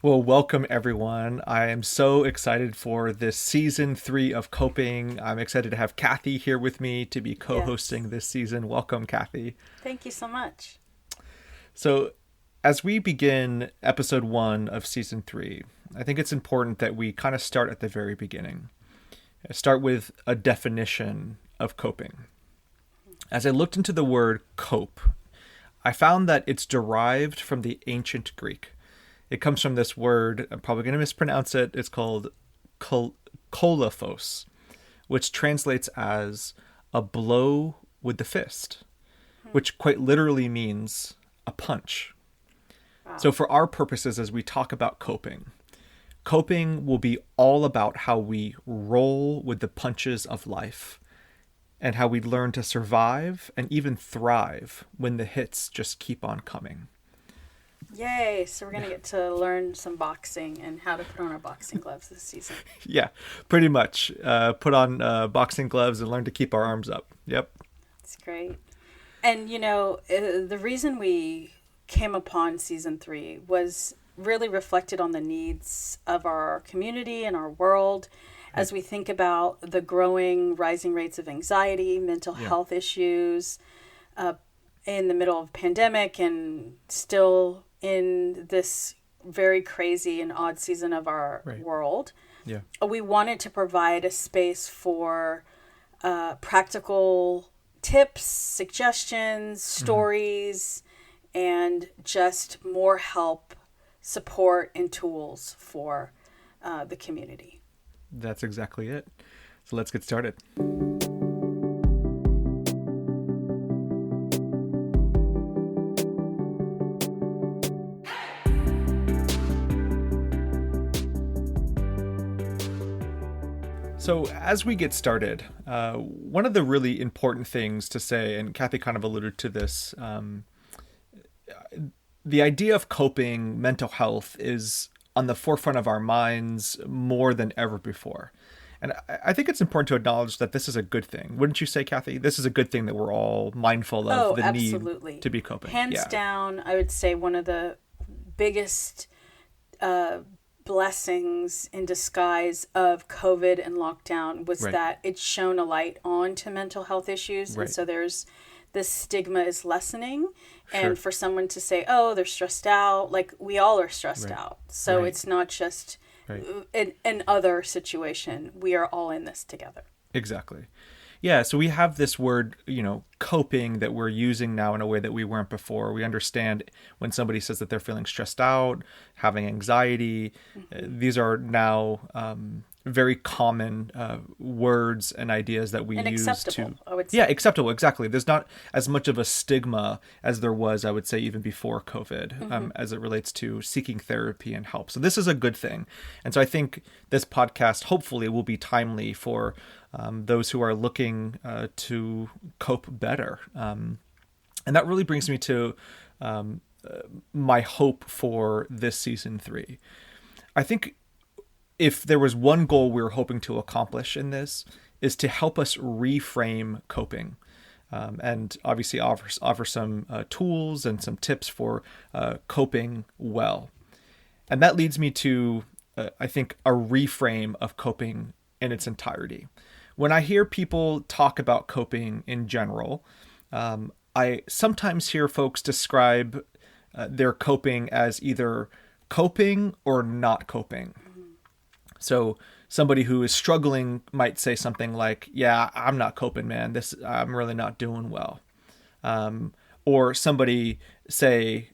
Well, welcome everyone. I am so excited for this season 3 of Coping. I'm excited to have Kathy here with me to be Yes. co-hosting this season. Welcome, Kathy. Thank you so much. So, as we begin episode 1 of season 3, I think it's important that we kind of start at the very beginning. Start with a definition of coping. As I looked into the word cope, I found that it's derived from the ancient Greek. It comes from this word, I'm probably going to mispronounce it. It's called col- colafos, which translates as a blow with the fist, Hmm. which quite literally means a punch. So, Wow. for our purposes, as we talk about coping, coping will be all about how we roll with the punches of life and how we learn to survive and even thrive when the hits just keep on coming. Yay. So we're going to get to learn some boxing and how to put on our boxing gloves this season. Yeah, pretty much. Put on boxing gloves and learn to keep our arms up. Yep. It's great. And, the reason we came upon season three was really reflected on the needs of our community and our world Right. as we think about the growing, rising rates of anxiety, mental Yeah. health issues, uh, in the middle of pandemic and still in this very crazy and odd season of our Right. world. Yeah. We wanted to provide a space for practical tips, suggestions, Hmm. stories, and just more help, support, and tools for the community. That's exactly it. So let's get started. So, as we get started, one of the really important things to say, and Kathy kind of alluded to this, the idea of coping mental health is on the forefront of our minds more than ever before. And I think it's important to acknowledge that this is a good thing. Wouldn't you say, Kathy? This is a good thing that we're all mindful of Oh, the need absolutely. to be coping. Hands Yeah. down, I would say one of the biggest uh, blessings in disguise of COVID and lockdown was Right. that it shone a light onto mental health issues. And Right. so there's this stigma is lessening. And Sure. for someone to say, oh, they're stressed out, like we all are stressed Right. out. So Right. it's not just Right. an other situation. We are all in this together. Exactly. Yeah, so we have this word, coping that we're using now in a way that we weren't before. We understand when somebody says that they're feeling stressed out, having anxiety. Mm-hmm. These are now very common words and ideas that we And use acceptable, to. I would Yeah, say. acceptable. Exactly. There's not as much of a stigma as there was, I would say, even before COVID, Mm-hmm. as it relates to seeking therapy and help. So this is a good thing. And so I think this podcast hopefully will be timely for those who are looking to cope better. And that really brings me to my hope for this season 3. I think if there was one goal we were hoping to accomplish in this is to help us reframe coping. And obviously offer some tools and some tips for coping well. And that leads me to, I think, a reframe of coping in its entirety. When I hear people talk about coping in general, I sometimes hear folks describe their coping as either coping or not coping. So somebody who is struggling might say something like, "Yeah, I'm not coping, man. I'm really not doing well." Or somebody say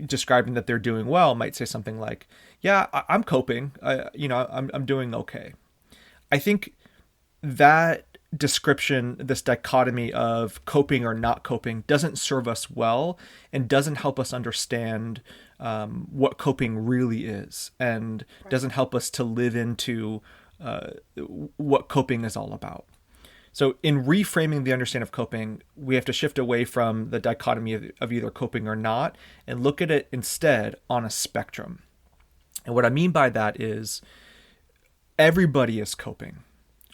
describing that they're doing well might say something like, "Yeah, I'm coping. I'm doing okay." I think that description, this dichotomy of coping or not coping, doesn't serve us well and doesn't help us understand what coping really is, and Right. doesn't help us to live into what coping is all about. So, in reframing the understanding of coping, we have to shift away from the dichotomy of either coping or not and look at it instead on a spectrum. And what I mean by that is everybody is coping.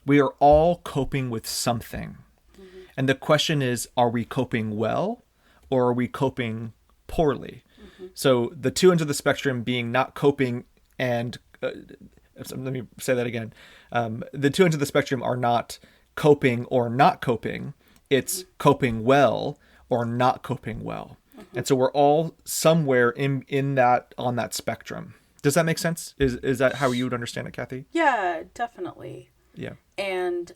We are all coping with something. Mm-hmm. And the question is, are we coping well or are we coping poorly? So the two ends of the spectrum being not coping and let me say that again. The two ends of the spectrum are not coping or not coping. It's coping well or not coping well. And so we're all somewhere in that, on that spectrum. Does that make sense? Is that how you would understand it, Kathy? Yeah, definitely. Yeah. And,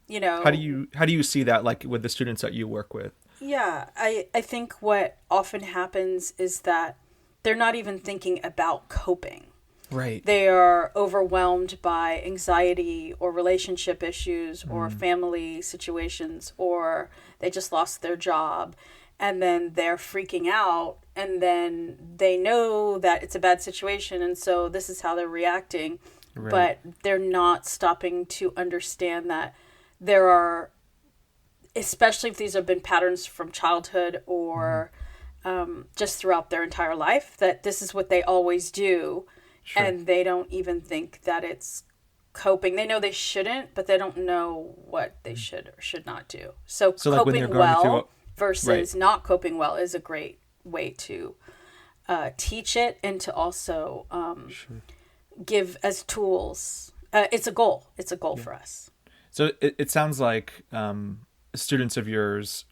you know, how do you see that, like with the students that you work with? Yeah, I think what often happens is that they're not even thinking about coping. Right. They are overwhelmed by anxiety or relationship issues or family situations, or they just lost their job, and then they're freaking out, and then they know that it's a bad situation, and so this is how they're reacting. Right. But they're not stopping to understand that there are, especially if these have been patterns from childhood or just throughout their entire life, that this is what they always do. Sure. And they don't even think that it's coping. They know they shouldn't, but they don't know what they should or should not do. So coping like well versus not coping well is a great way to teach it, and to also give as tools. It's a goal. It's a goal for us. So it sounds like students of yours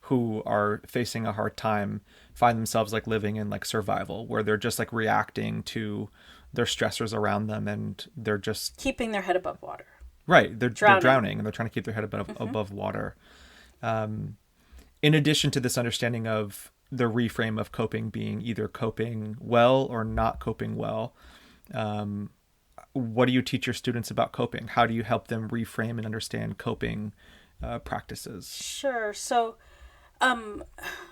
who are facing a hard time find themselves like living in like survival, where they're just like reacting to their stressors around them, and they're just keeping their head above water. Right. They're drowning, and they're trying to keep their head above water. In addition to this understanding of the reframe of coping being either coping well or not coping well, what do you teach your students about coping? How do you help them reframe and understand coping practices? Sure. So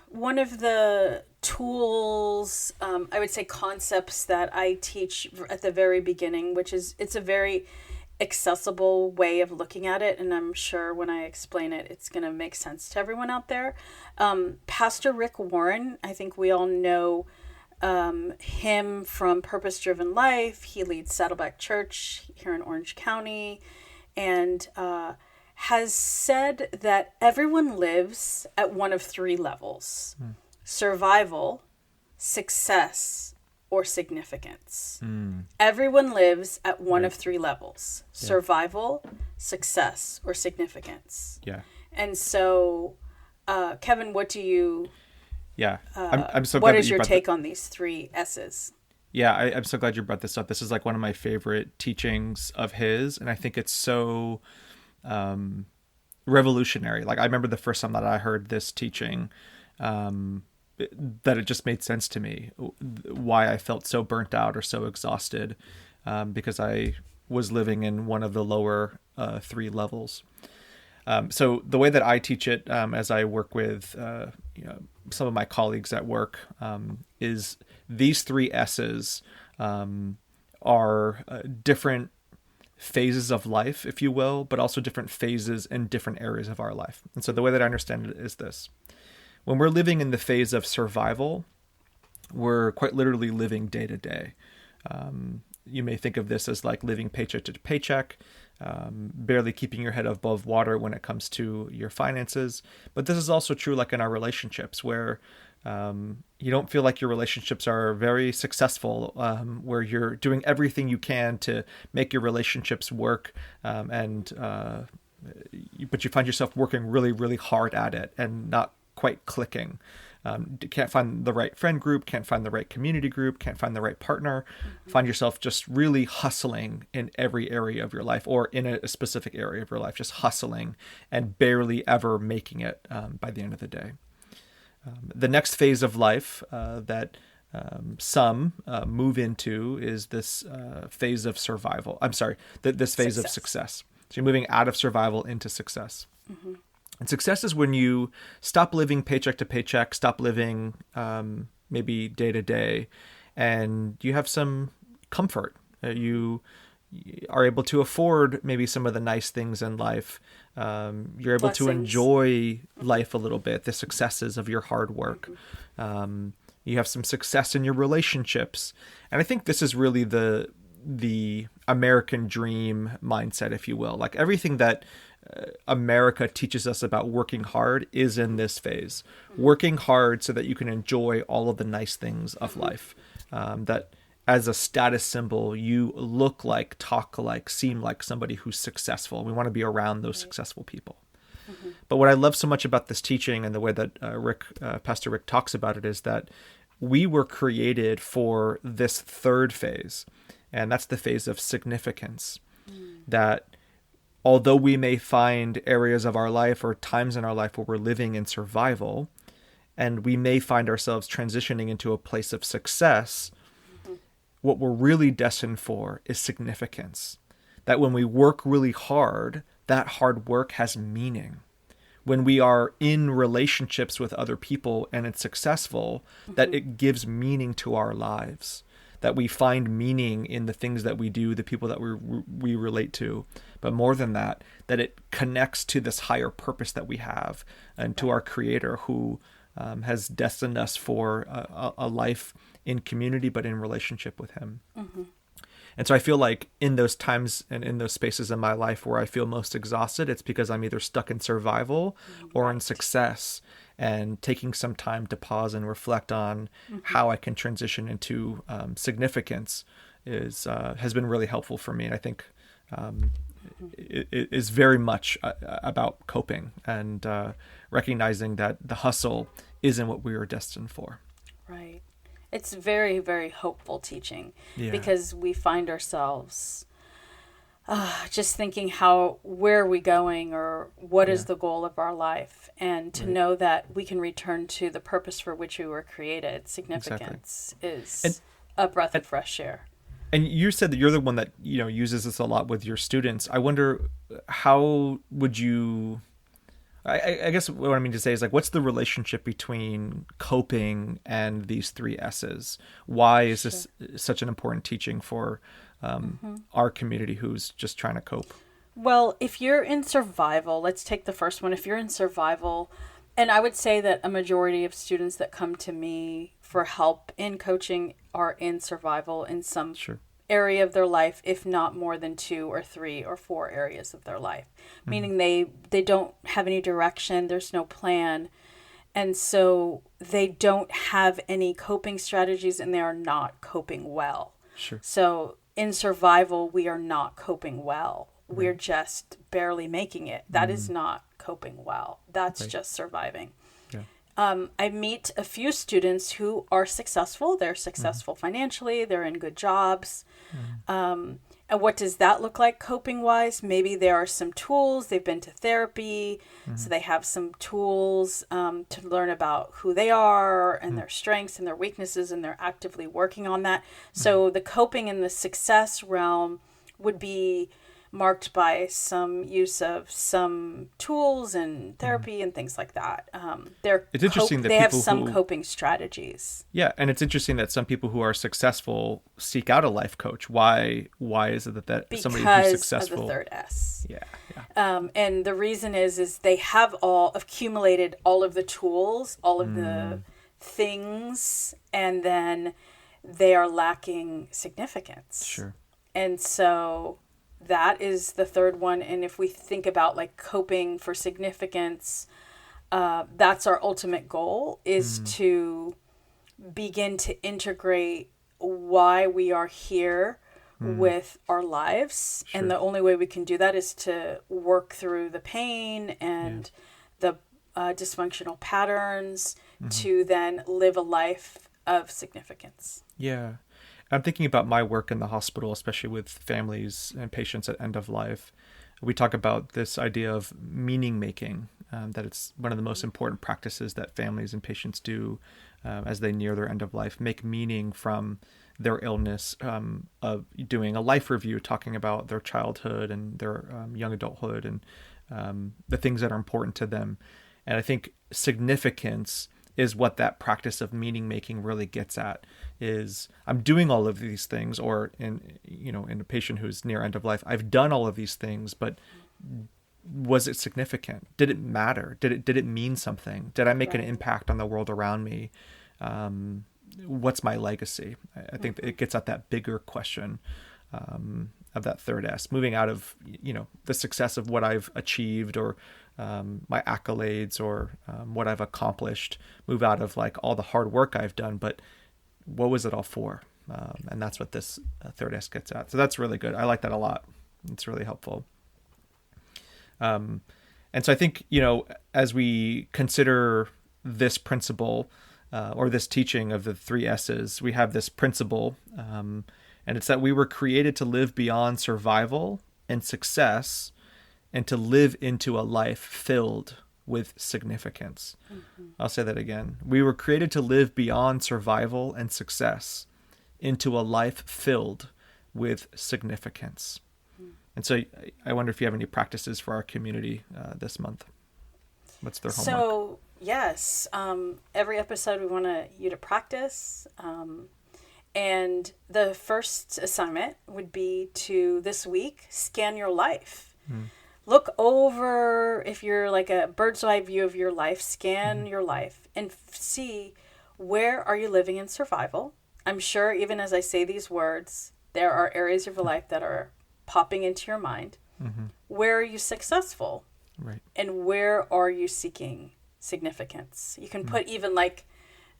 one of the tools, I would say concepts that I teach at the very beginning, which is, it's a very accessible way of looking at it, and I'm sure when I explain it, it's going to make sense to everyone out there. Pastor Rick Warren, I think we all know him from Purpose Driven Life. He leads Saddleback Church here in Orange County, and has said that everyone lives at one of three levels: survival, success, or significance. Everyone lives at one of three levels: survival, success, or significance. Yeah. And so, Kevin, what do you... Yeah, I'm so glad. What is your take on these three S's? Yeah, I'm so glad you brought this up. This is like one of my favorite teachings of his, and I think it's so revolutionary. Like, I remember the first time that I heard this teaching, that it just made sense to me why I felt so burnt out or so exhausted, because I was living in one of the lower three levels. So the way that I teach it, as I work with some of my colleagues at work, is these three S's are different phases of life, if you will, but also different phases in different areas of our life. And so the way that I understand it is this: when we're living in the phase of survival, we're quite literally living day to day. You may think of this as like living paycheck to paycheck, barely keeping your head above water when it comes to your finances. But this is also true like in our relationships, where you don't feel like your relationships are very successful, where you're doing everything you can to make your relationships work, but you find yourself working really, really hard at it and not quite clicking. Can't find the right friend group, can't find the right community group, can't find the right partner, find yourself just really hustling in every area of your life, or in a specific area of your life, just hustling and barely ever making it by the end of the day. The next phase of life that some move into is this phase of survival. I'm sorry, this phase of success. So you're moving out of survival into success. And success is when you stop living paycheck to paycheck, stop living maybe day to day, and you have some comfort. You are able to afford maybe some of the nice things in life. You're able to enjoy life a little bit, the successes of your hard work. You have some success in your relationships. And I think this is really the American dream mindset, if you will. Like everything that America teaches us about working hard is in this phase. Working hard so that you can enjoy all of the nice things of life. That as a status symbol, you look like, talk like, seem like somebody who's successful. We want to be around those successful people. But what I love so much about this teaching and the way that Pastor Rick talks about it is that we were created for this third phase, and that's the phase of significance. That although we may find areas of our life or times in our life where we're living in survival, and we may find ourselves transitioning into a place of success, what we're really destined for is significance. That when we work really hard, that hard work has meaning. When we are in relationships with other people and it's successful, that it gives meaning to our lives. That we find meaning in the things that we do, the people that we relate to. But more than that, that it connects to this higher purpose that we have and to our Creator who has destined us for a life in community, but in relationship with Him. And so I feel like in those times and in those spaces in my life where I feel most exhausted, it's because I'm either stuck in survival or in success. And taking some time to pause and reflect on how I can transition into significance has been really helpful for me. And I think it is very much about coping and recognizing that the hustle isn't what we were destined for. Right. It's very, very hopeful teaching because we find ourselves just thinking where are we going or what is the goal of our life, and to know that we can return to the purpose for which we were created. Significance is a breath of fresh air. And you said that you're the one that uses this a lot with your students. I wonder how would you... I guess what I mean to say is, like, what's the relationship between coping and these three S's? Why is this such an important teaching for our community who's just trying to cope? Well, if you're in survival, let's take the first one. If you're in survival, and I would say that a majority of students that come to me for help in coaching are in survival in some area of their life, if not more than 2 or 3 or 4 areas of their life, meaning they don't have any direction, there's no plan, and so they don't have any coping strategies and they are not coping well. So in survival, we are not coping well. We're just barely making it. That is not coping well. That's just surviving. I meet a few students who are successful. They're successful financially. They're in good jobs. And what does that look like coping wise? Maybe there are some tools. They've been to therapy. So they have some tools to learn about who they are and their strengths and their weaknesses, and they're actively working on that. So the coping in the success realm would be marked by some use of some tools and therapy and things like that. It's interesting that they have some coping strategies. Yeah, and it's interesting that some people who are successful seek out a life coach. Why is it that somebody who's successful? Because of the third S. Yeah. And the reason is they have all accumulated all of the tools, all of the things, and then they are lacking significance. And so that is the third one. And if we think about like coping for significance, that's our ultimate goal, is to begin to integrate why we are here with our lives. And the only way we can do that is to work through the pain and the dysfunctional patterns to then live a life of significance. Yeah. I'm thinking about my work in the hospital, especially with families and patients at end of life. We talk about this idea of meaning making, that it's one of the most important practices that families and patients do as they near their end of life, make meaning from their illness, of doing a life review, talking about their childhood and their young adulthood and the things that are important to them. And I think significance is what that practice of meaning making really gets at. Is I'm doing all of these things, or in a patient who's near end of life, I've done all of these things, but was it significant? Did it matter? Did it mean something? Did I make an impact on the world around me? What's my legacy? I think it gets at that bigger question. that third S, moving out of, the success of what I've achieved or my accolades or what I've accomplished, move out of like all the hard work I've done, but what was it all for? And that's what this third S gets at. So that's really good. I like that a lot. It's really helpful. And so I think, as we consider this principle or this teaching of the three S's, we have this principle, and it's that we were created to live beyond survival and success and to live into a life filled with significance. Mm-hmm. I'll say that again. We were created to live beyond survival and success into a life filled with significance. Mm-hmm. And so I wonder if you have any practices for our community this month. What's their homework? So, yes, every episode we want you to practice. And the first assignment would be to, this week, scan your life. Mm. Look over, if you're like a bird's eye view of your life, scan your life and see, where are you living in survival? I'm sure even as I say these words, there are areas of your life that are popping into your mind. Mm-hmm. Where are you successful? Right. And where are you seeking significance? You can put even like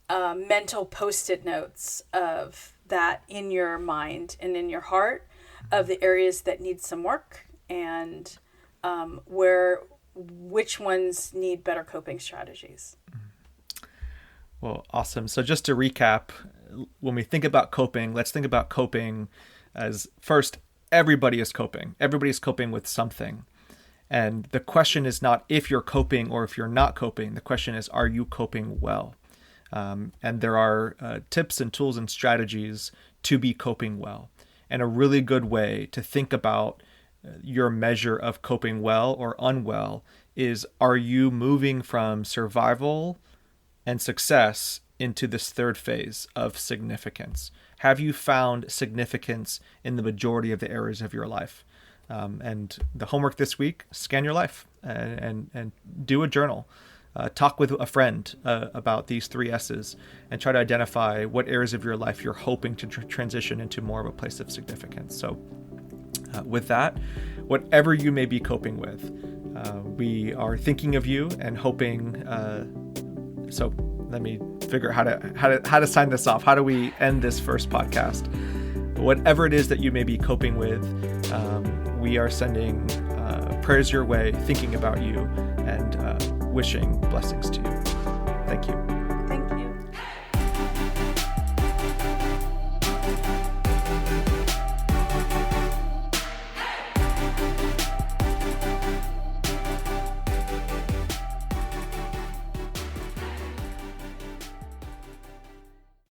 mental Post-it notes of that in your mind and in your heart of the areas that need some work and which ones need better coping strategies. Well, awesome. So just to recap, when we think about coping, let's think about coping as first, everybody is coping. Everybody is coping with something. And the question is not if you're coping or if you're not coping. The question is, are you coping well? And there are tips and tools and strategies to be coping well. And a really good way to think about your measure of coping well or unwell is, are you moving from survival and success into this third phase of significance? Have you found significance in the majority of the areas of your life? And the homework this week, scan your life and do a journal. Talk with a friend about these three S's and try to identify what areas of your life you're hoping to transition into more of a place of significance. So with that, whatever you may be coping with, we are thinking of you and hoping. So let me figure out how to sign this off. How do we end this first podcast? Whatever it is that you may be coping with, we are sending prayers your way, thinking about you, and wishing blessings to you. Thank you.